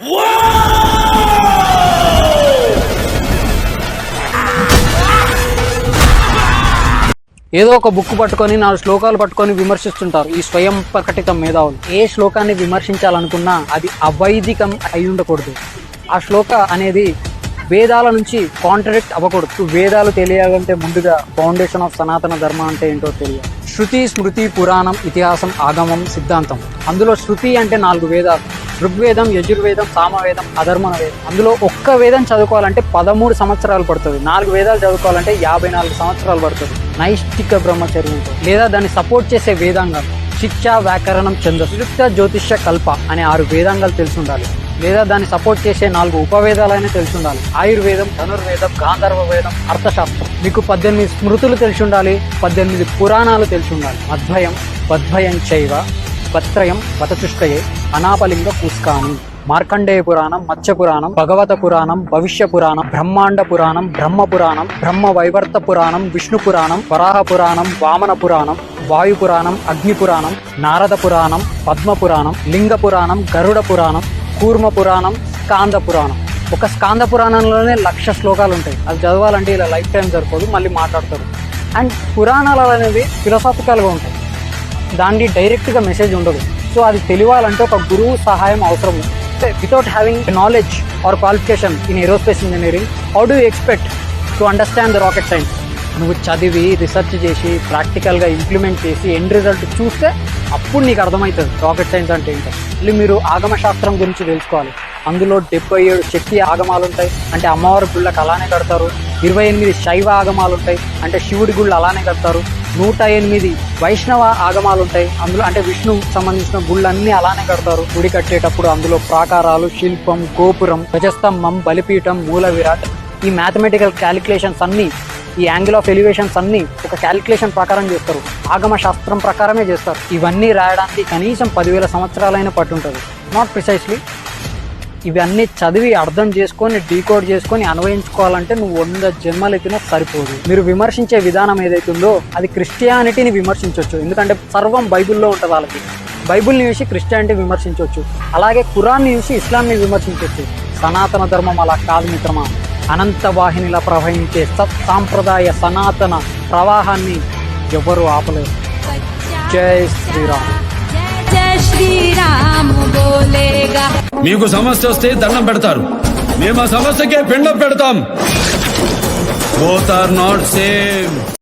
ఏదో ఒక బుక్ పట్టుకొని 4 శ్లోకాలు పట్టుకొని విమర్శిస్తుంటారు ఈ స్వయం ప్రకటిత మేధావులు. ఏ శ్లోకాన్ని విమర్శించాలనుకున్నా అది అవైదికం అయి ఉండకూడదు. ఆ శ్లోక అనేది వేదాల నుంచి కాంట్రడిక్ట్ అవ్వకూడదు. వేదాలు తెలియాలంటే ముందుగా ఫౌండేషన్ ఆఫ్ సనాతన ధర్మ అంటే ఏంటో తెలియాలి. శృతి, స్మృతి, పురాణం, ఇతిహాసం, ఆగమం, సిద్ధాంతం. అందులో శృతి అంటే 4 వేదాలు: ఋగ్వేదం, యజుర్వేదం, సామవేదం, అధర్వణ వేదం. అందులో ఒక్క వేదం చదువుకోవాలంటే 13 సంవత్సరాలు పడుతుంది. 4 వేదాలు చదువుకోవాలంటే 54 సంవత్సరాలు పడుతుంది. నైష్టిక బ్రహ్మచర్యంతో లేదా దాన్ని సపోర్ట్ చేసే వేదాంగాలు శిక్ష, వ్యాకరణం, ఛందస్సు, నిరుక్త, జ్యోతిష్య, కల్ప అనే 6 వేదాంగాలు తెలిసి ఉండాలి. లేదా దాన్ని సపోర్ట్ చేసే 4 ఉపవేదాలైనా తెలిసి ఉండాలి. ఆయుర్వేదం, ధనుర్వేదం, గాంధర్వ వేదం, అర్థశాస్త్రం. మీకు 18 స్మృతులు తెలిసి ఉండాలి. 18 పురాణాలు తెలిసి ఉండాలి. అద్వయం, బద్వయం చైవ, వత్రయం, వతచుష్టయే, అనాపలింగ పుష్కాని. మార్కండేయ పురాణం, మత్స్య పురాణం, భగవత పురాణం, భవిష్య పురాణం, బ్రహ్మాండ పురాణం, బ్రహ్మ పురాణం, బ్రహ్మ వైవర్త పురాణం, విష్ణు పురాణం, వరాహ పురాణం, వామన పురాణం, వాయు పురాణం, అగ్ని పురాణం, నారద పురాణం, పద్మ పురాణం, లింగ పురాణం, గరుడ పురాణం, కూర్మ పురాణం, స్కాంద పురాణం. ఒక స్కాంద పురాణంలోనే 1,00,000 శ్లోకాలు ఉంటాయి. అది చదవాలంటే ఇలా లైఫ్ టైం సరిపోదు, మళ్ళీ మాట్లాడతారు. అండ్ పురాణాలు అనేవి ఫిలాసాఫికల్గా ఉంటాయి. దాన్ని డైరెక్ట్గా మెసేజ్ ఉండదు. సో అది తెలియాలంటే ఒక గురువు సహాయం అవసరం. Without having knowledge or qualification in aerospace engineering, how do you to understand the rocket science? నువ్వు చదివి రీసెర్చ్ చేసి ప్రాక్టికల్గా ఇంప్లిమెంట్ చేసి ఎండ్ రిజల్ట్ చూస్తే అప్పుడు నీకు అర్థమవుతుంది రాకెట్ సైన్స్ అంటే ఏంటో. మళ్ళీ మీరు ఆగమ శాస్త్రం గురించి తెలుసుకోవాలి. అందులో 77 శక్తి ఆగమాలు ఉంటాయి, అంటే అమ్మవారి గుళ్ళకి అలానే కడతారు. 28 శైవ ఆగమాలు ఉంటాయి, అంటే శివుడి గుళ్ళు అలానే కడతారు. 108 వైష్ణవ ఆగమాలు ఉంటాయి, అందులో అంటే విష్ణువుకి సంబంధించిన గుళ్ళన్నీ అలానే కడతారు. గుడి కట్టేటప్పుడు అందులో ప్రాకారాలు, శిల్పం, గోపురం, ధ్వజస్తంభం, బలిపీఠం, మూల విరాట్, ఈ మ్యాథమెటికల్ క్యాలిక్యులేషన్స్ అన్నీ, ఈ యాంగిల్ ఆఫ్ ఎలివేషన్స్ అన్నీ ఒక క్యాలిక్యులేషన్ ప్రకారం చేస్తారు. ఆగమ శాస్త్రం ప్రకారమే చేస్తారు. ఇవన్నీ రాయడానికి కనీసం 10,000 సంవత్సరాలైనా పట్టుంటుంది. Not precisely. ఇవన్నీ చదివి అర్థం చేసుకొని డీకోడ్ చేసుకొని అన్వయించుకోవాలంటే నువ్వు 100 జన్మలు ఎత్తినా సరిపోదు. మీరు విమర్శించే విధానం ఏదైతుందో అది క్రిస్టియానిటీని విమర్శించవచ్చు, ఎందుకంటే సర్వం బైబిల్లో ఉంటుంది. వాళ్ళకి బైబిల్ని చూసి క్రిస్టియానిటీ విమర్శించవచ్చు, అలాగే ఖురాన్ని చూసి ఇస్లాంని విమర్శించవచ్చు. సనాతన ధర్మం అలా కాదు మిత్రమా. అనంత వాహినిలా ప్రవహించే సత్సాంప్రదాయ సనాతన ప్రవాహాన్ని ఎవరు ఆపలేరు. జై శ్రీరామ్. మీకు సమస్య వస్తే దండం పెడతారు, మేము ఆ సమస్యకే పిండం పెడతాం. Both are not same.